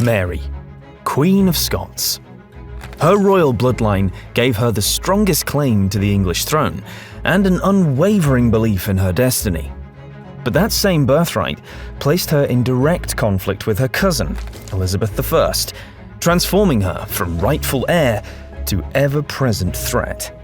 Mary, Queen of Scots. Her royal bloodline gave her the strongest claim to the English throne and an unwavering belief in her destiny. But that same birthright placed her in direct conflict with her cousin, Elizabeth I, transforming her from rightful heir to ever-present threat.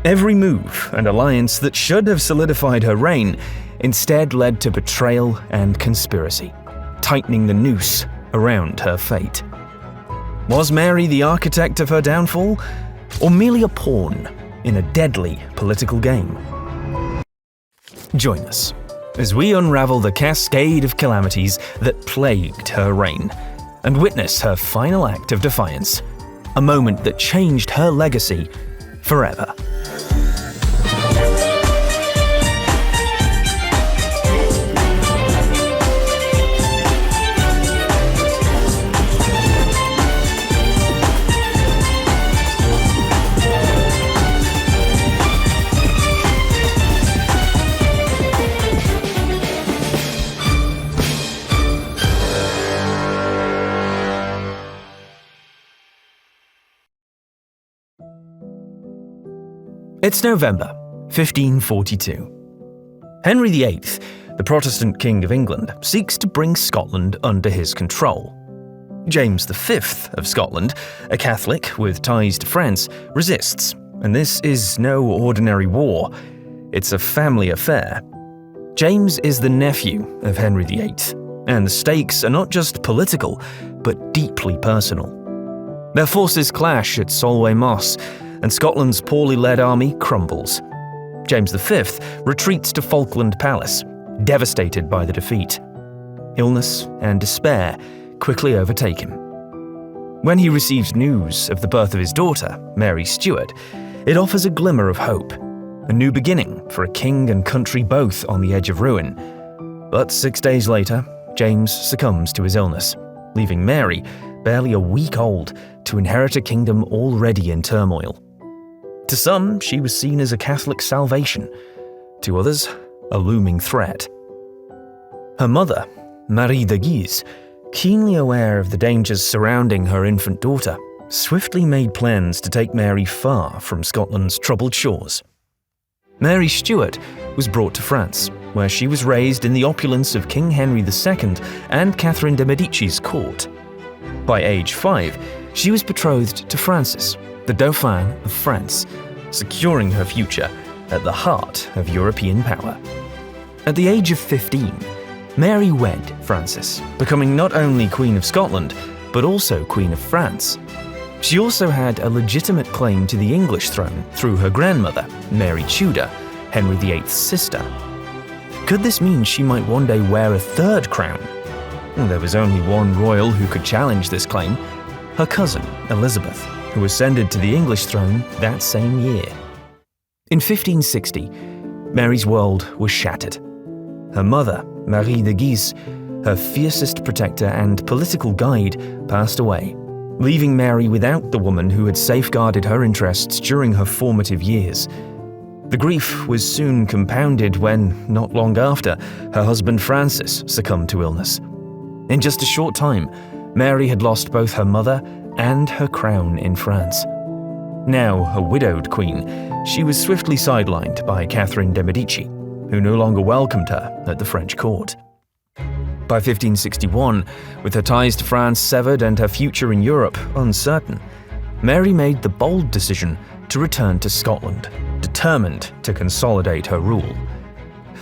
Every move and alliance that should have solidified her reign instead led to betrayal and conspiracy, tightening the noose around her fate. Was Mary the architect of her downfall, or merely a pawn in a deadly political game? Join us as we unravel the cascade of calamities that plagued her reign and witness her final act of defiance, a moment that changed her legacy forever. It's November, 1542. Henry VIII, the Protestant King of England, seeks to bring Scotland under his control. James V of Scotland, a Catholic with ties to France, resists, and this is no ordinary war. It's a family affair. James is the nephew of Henry VIII, and the stakes are not just political, but deeply personal. Their forces clash at Solway Moss, and Scotland's poorly led army crumbles. James V retreats to Falkland Palace, devastated by the defeat. Illness and despair quickly overtake him. When he receives news of the birth of his daughter, Mary Stuart, it offers a glimmer of hope, a new beginning for a king and country both on the edge of ruin. But 6 days later, James succumbs to his illness, leaving Mary, barely a week old, to inherit a kingdom already in turmoil. To some, she was seen as a Catholic salvation. To others, a looming threat. Her mother, Marie de Guise, keenly aware of the dangers surrounding her infant daughter, swiftly made plans to take Mary far from Scotland's troubled shores. Mary Stuart was brought to France, where she was raised in the opulence of King Henry II and Catherine de' Medici's court. By age 5, she was betrothed to Francis, the Dauphin of France, securing her future at the heart of European power. At the age of 15, Mary wed Francis, becoming not only Queen of Scotland, but also Queen of France. She also had a legitimate claim to the English throne through her grandmother, Mary Tudor, Henry VIII's sister. Could this mean she might one day wear a third crown? There was only one royal who could challenge this claim: her cousin, Elizabeth, who ascended to the English throne that same year. In 1560, Mary's world was shattered. Her mother, Marie de Guise, her fiercest protector and political guide, passed away, leaving Mary without the woman who had safeguarded her interests during her formative years. The grief was soon compounded when, not long after, her husband Francis succumbed to illness. In just a short time, Mary had lost both her mother and her crown in France. Now a widowed queen, she was swiftly sidelined by Catherine de' Medici, who no longer welcomed her at the French court. By 1561, with her ties to France severed and her future in Europe uncertain, Mary made the bold decision to return to Scotland, determined to consolidate her rule.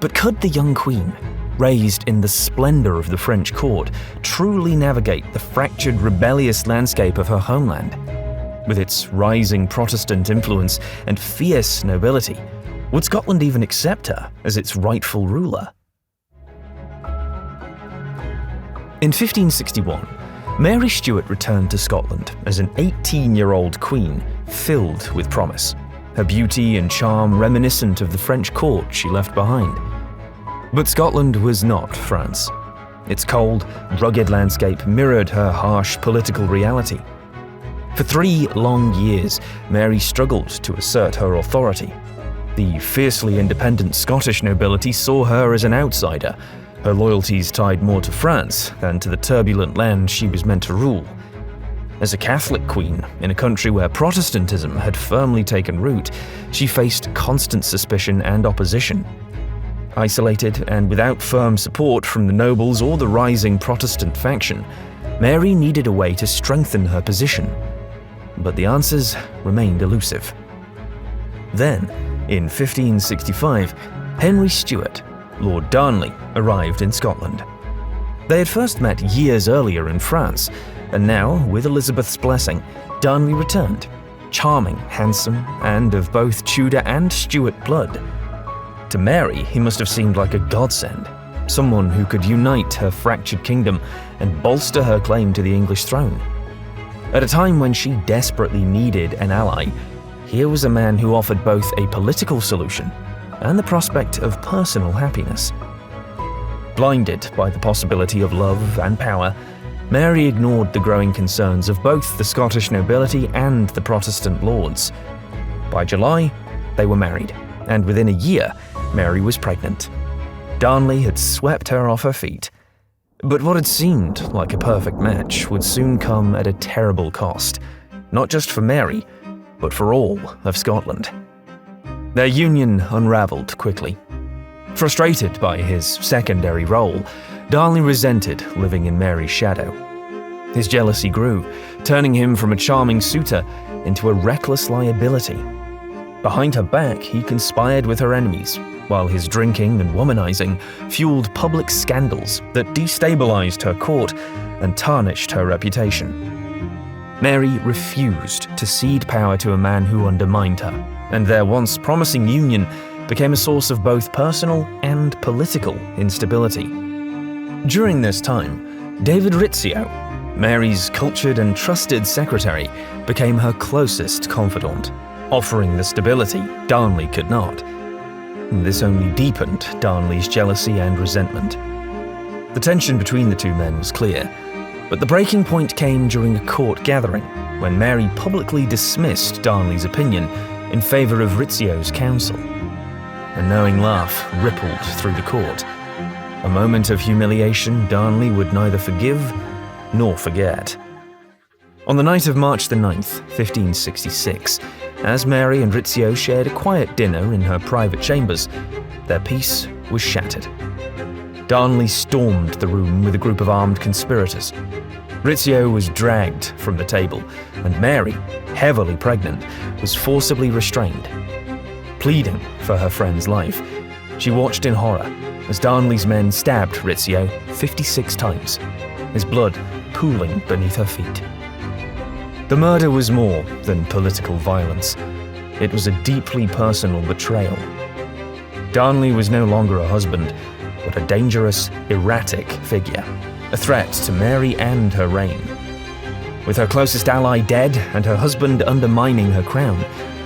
But could the young queen, raised in the splendor of the French court, truly navigate the fractured, rebellious landscape of her homeland? With its rising Protestant influence and fierce nobility, would Scotland even accept her as its rightful ruler? In 1561, Mary Stuart returned to Scotland as an 18-year-old queen filled with promise, her beauty and charm reminiscent of the French court she left behind. But Scotland was not France. Its cold, rugged landscape mirrored her harsh political reality. For 3 long years, Mary struggled to assert her authority. The fiercely independent Scottish nobility saw her as an outsider, her loyalties tied more to France than to the turbulent land she was meant to rule. As a Catholic queen in a country where Protestantism had firmly taken root, she faced constant suspicion and opposition. Isolated and without firm support from the nobles or the rising Protestant faction, Mary needed a way to strengthen her position. But the answers remained elusive. Then, in 1565, Henry Stuart, Lord Darnley, arrived in Scotland. They had first met years earlier in France, and now, with Elizabeth's blessing, Darnley returned, charming, handsome, and of both Tudor and Stuart blood. To Mary, he must have seemed like a godsend, someone who could unite her fractured kingdom and bolster her claim to the English throne. At a time when she desperately needed an ally, here was a man who offered both a political solution and the prospect of personal happiness. Blinded by the possibility of love and power, Mary ignored the growing concerns of both the Scottish nobility and the Protestant lords. By July, they were married, and within a year, Mary was pregnant. Darnley had swept her off her feet. But what had seemed like a perfect match would soon come at a terrible cost, not just for Mary, but for all of Scotland. Their union unraveled quickly. Frustrated by his secondary role, Darnley resented living in Mary's shadow. His jealousy grew, turning him from a charming suitor into a reckless liability. Behind her back, he conspired with her enemies, while his drinking and womanizing fueled public scandals that destabilized her court and tarnished her reputation. Mary refused to cede power to a man who undermined her, and their once promising union became a source of both personal and political instability. During this time, David Rizzio, Mary's cultured and trusted secretary, became her closest confidant, offering the stability Darnley could not. This only deepened Darnley's jealousy and resentment. The tension between the two men was clear, but the breaking point came during a court gathering, when Mary publicly dismissed Darnley's opinion in favor of Rizzio's counsel. A knowing laugh rippled through the court. A moment of humiliation Darnley would neither forgive nor forget. On the night of March the 9th, 1566, as Mary and Rizzio shared a quiet dinner in her private chambers, their peace was shattered. Darnley stormed the room with a group of armed conspirators. Rizzio was dragged from the table, and Mary, heavily pregnant, was forcibly restrained. Pleading for her friend's life, she watched in horror as Darnley's men stabbed Rizzio 56 times, his blood pooling beneath her feet. The murder was more than political violence. It was a deeply personal betrayal. Darnley was no longer a husband, but a dangerous, erratic figure, a threat to Mary and her reign. With her closest ally dead and her husband undermining her crown,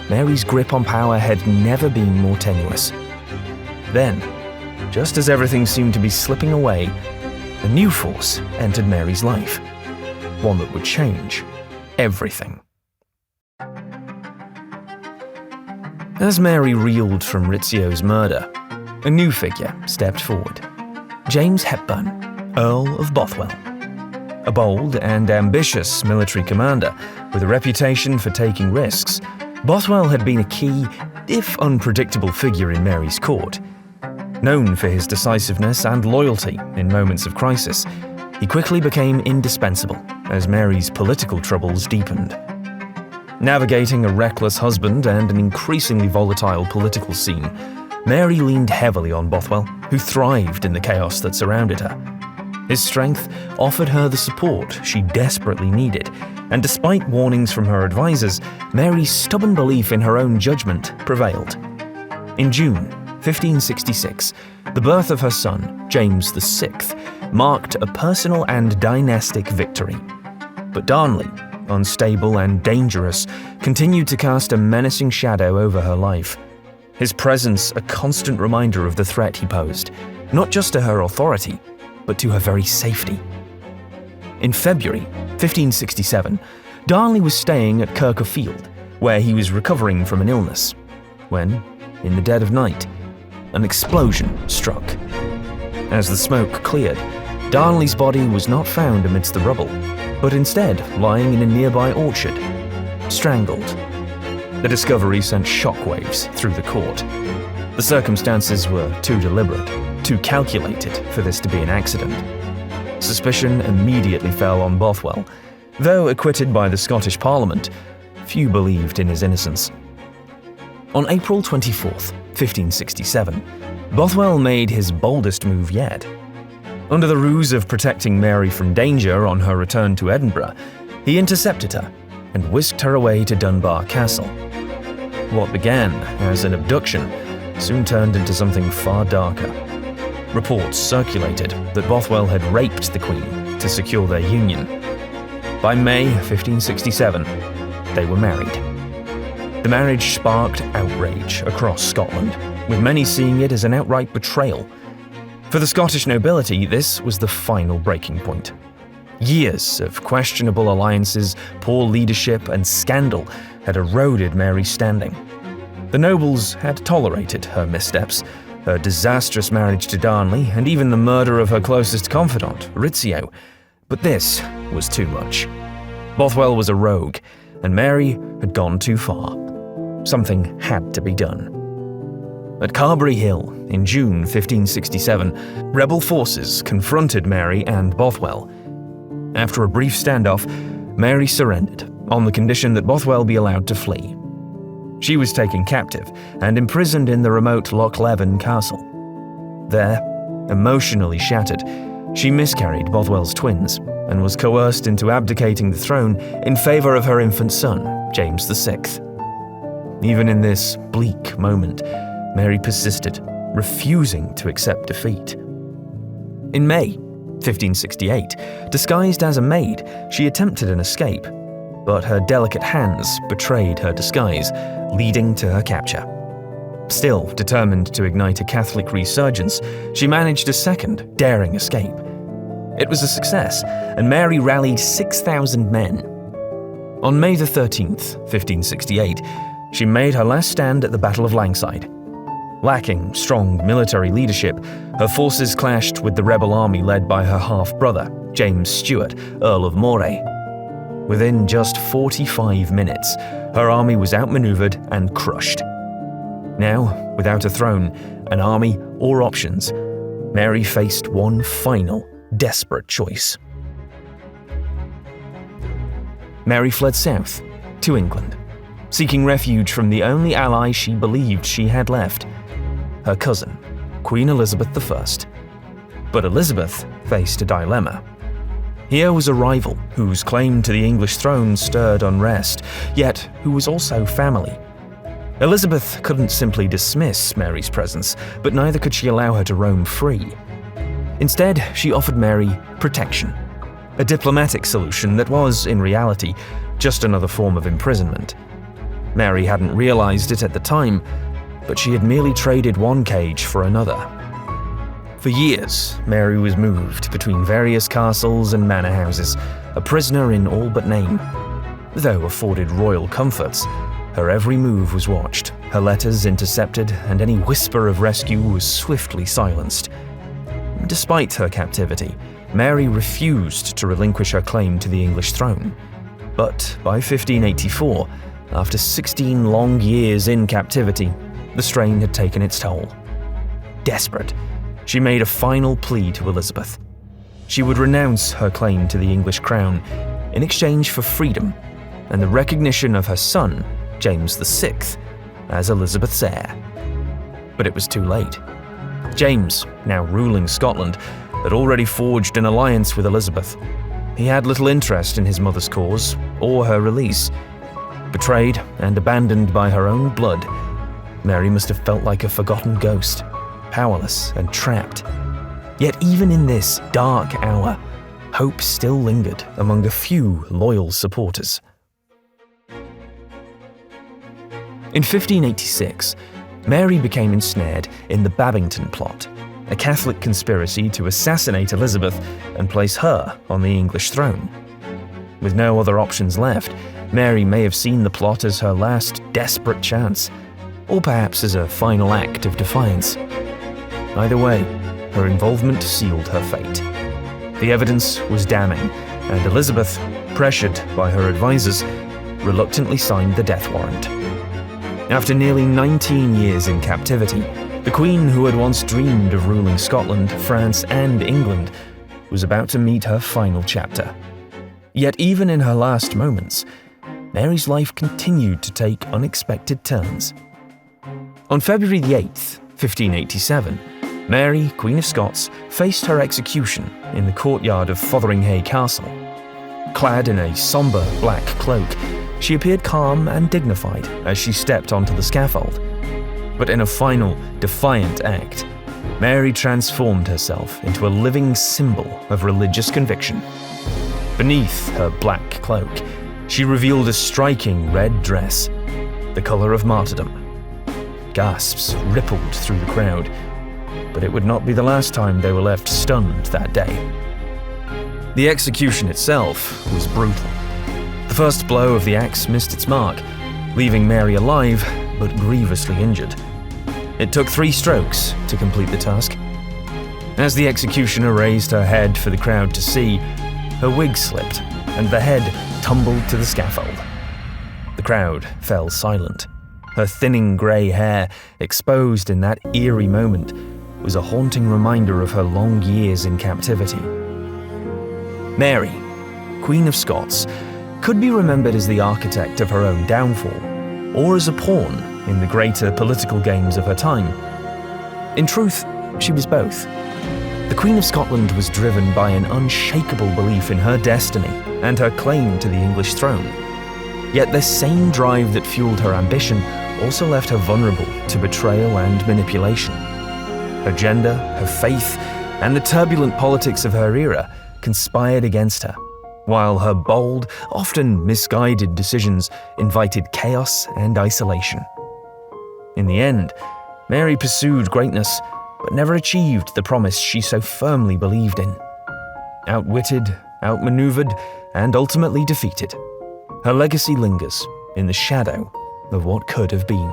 Mary's grip on power had never been more tenuous. Then, just as everything seemed to be slipping away, a new force entered Mary's life, one that would change everything. As Mary reeled from Rizzio's murder, a new figure stepped forward. James Hepburn, Earl of Bothwell. A bold and ambitious military commander with a reputation for taking risks, Bothwell had been a key, if unpredictable, figure in Mary's court. Known for his decisiveness and loyalty in moments of crisis, he quickly became indispensable as Mary's political troubles deepened. Navigating a reckless husband and an increasingly volatile political scene, Mary leaned heavily on Bothwell, who thrived in the chaos that surrounded her. His strength offered her the support she desperately needed, and despite warnings from her advisors, Mary's stubborn belief in her own judgment prevailed. In June 1566, the birth of her son, James VI, marked a personal and dynastic victory. But Darnley, unstable and dangerous, continued to cast a menacing shadow over her life. His presence a constant reminder of the threat he posed, not just to her authority, but to her very safety. In February 1567, Darnley was staying at Kirk Field, where he was recovering from an illness, when, in the dead of night, an explosion struck. As the smoke cleared, Darnley's body was not found amidst the rubble, but instead lying in a nearby orchard, strangled. The discovery sent shockwaves through the court. The circumstances were too deliberate, too calculated for this to be an accident. Suspicion immediately fell on Bothwell. Though acquitted by the Scottish Parliament, few believed in his innocence. On April 24th, 1567, Bothwell made his boldest move yet. Under the ruse of protecting Mary from danger on her return to Edinburgh, he intercepted her and whisked her away to Dunbar Castle. What began as an abduction soon turned into something far darker. Reports circulated that Bothwell had raped the Queen to secure their union. By May 1567, they were married. The marriage sparked outrage across Scotland, with many seeing it as an outright betrayal. For the Scottish nobility, this was the final breaking point. Years of questionable alliances, poor leadership, and scandal had eroded Mary's standing. The nobles had tolerated her missteps, her disastrous marriage to Darnley, and even the murder of her closest confidant, Rizzio. But this was too much. Bothwell was a rogue, and Mary had gone too far. Something had to be done. At Carberry Hill, in June 1567, rebel forces confronted Mary and Bothwell. After a brief standoff, Mary surrendered, on the condition that Bothwell be allowed to flee. She was taken captive and imprisoned in the remote Loch Leven castle. There, emotionally shattered, she miscarried Bothwell's twins and was coerced into abdicating the throne in favour of her infant son, James VI. Even in this bleak moment, Mary persisted, refusing to accept defeat. In May 1568, disguised as a maid, she attempted an escape, but her delicate hands betrayed her disguise, leading to her capture. Still determined to ignite a Catholic resurgence, she managed a second, daring escape. It was a success, and Mary rallied 6,000 men. On May 13th, 1568, she made her last stand at the Battle of Langside. Lacking strong military leadership, her forces clashed with the rebel army led by her half-brother, James Stuart, Earl of Moray. Within just 45 minutes, her army was outmaneuvered and crushed. Now, without a throne, an army, or options, Mary faced one final, desperate choice. Mary fled south, to England, seeking refuge from the only ally she believed she had left, her cousin, Queen Elizabeth I. But Elizabeth faced a dilemma. Here was a rival whose claim to the English throne stirred unrest, yet who was also family. Elizabeth couldn't simply dismiss Mary's presence, but neither could she allow her to roam free. Instead, she offered Mary protection, a diplomatic solution that was, in reality, just another form of imprisonment. Mary hadn't realized it at the time, but she had merely traded one cage for another. For years, Mary was moved between various castles and manor houses, a prisoner in all but name. Though afforded royal comforts, her every move was watched, her letters intercepted, and any whisper of rescue was swiftly silenced. Despite her captivity, Mary refused to relinquish her claim to the English throne. But by 1584, after 16 long years in captivity, the strain had taken its toll. Desperate, she made a final plea to Elizabeth. She would renounce her claim to the English crown in exchange for freedom and the recognition of her son, James VI, as Elizabeth's heir. But it was too late. James, now ruling Scotland, had already forged an alliance with Elizabeth. He had little interest in his mother's cause or her release. Betrayed and abandoned by her own blood, Mary must have felt like a forgotten ghost, powerless and trapped. Yet even in this dark hour, hope still lingered among a few loyal supporters. In 1586, Mary became ensnared in the Babington plot, a Catholic conspiracy to assassinate Elizabeth and place her on the English throne. With no other options left, Mary may have seen the plot as her last desperate chance, or perhaps as a final act of defiance. Either way, her involvement sealed her fate. The evidence was damning, and Elizabeth, pressured by her advisors, reluctantly signed the death warrant. After nearly 19 years in captivity, the Queen, who had once dreamed of ruling Scotland, France, and England, was about to meet her final chapter. Yet even in her last moments, Mary's life continued to take unexpected turns. On February the 8th, 1587, Mary, Queen of Scots, faced her execution in the courtyard of Fotheringhay Castle. Clad in a sombre black cloak, she appeared calm and dignified as she stepped onto the scaffold. But in a final, defiant act, Mary transformed herself into a living symbol of religious conviction. Beneath her black cloak, she revealed a striking red dress, the colour of martyrdom. Gasps rippled through the crowd, but it would not be the last time they were left stunned that day. The execution itself was brutal. The first blow of the axe missed its mark, leaving Mary alive but grievously injured. It took 3 strokes to complete the task. As the executioner raised her head for the crowd to see, her wig slipped and the head tumbled to the scaffold. The crowd fell silent. Her thinning grey hair, exposed in that eerie moment, was a haunting reminder of her long years in captivity. Mary, Queen of Scots, could be remembered as the architect of her own downfall, or as a pawn in the greater political games of her time. In truth, she was both. The Queen of Scotland was driven by an unshakable belief in her destiny and her claim to the English throne. Yet the same drive that fueled her ambition also left her vulnerable to betrayal and manipulation. Her gender, her faith, and the turbulent politics of her era conspired against her, while her bold, often misguided decisions invited chaos and isolation. In the end, Mary pursued greatness, but never achieved the promise she so firmly believed in. Outwitted, outmaneuvered, and ultimately defeated, her legacy lingers in the shadow of what could have been.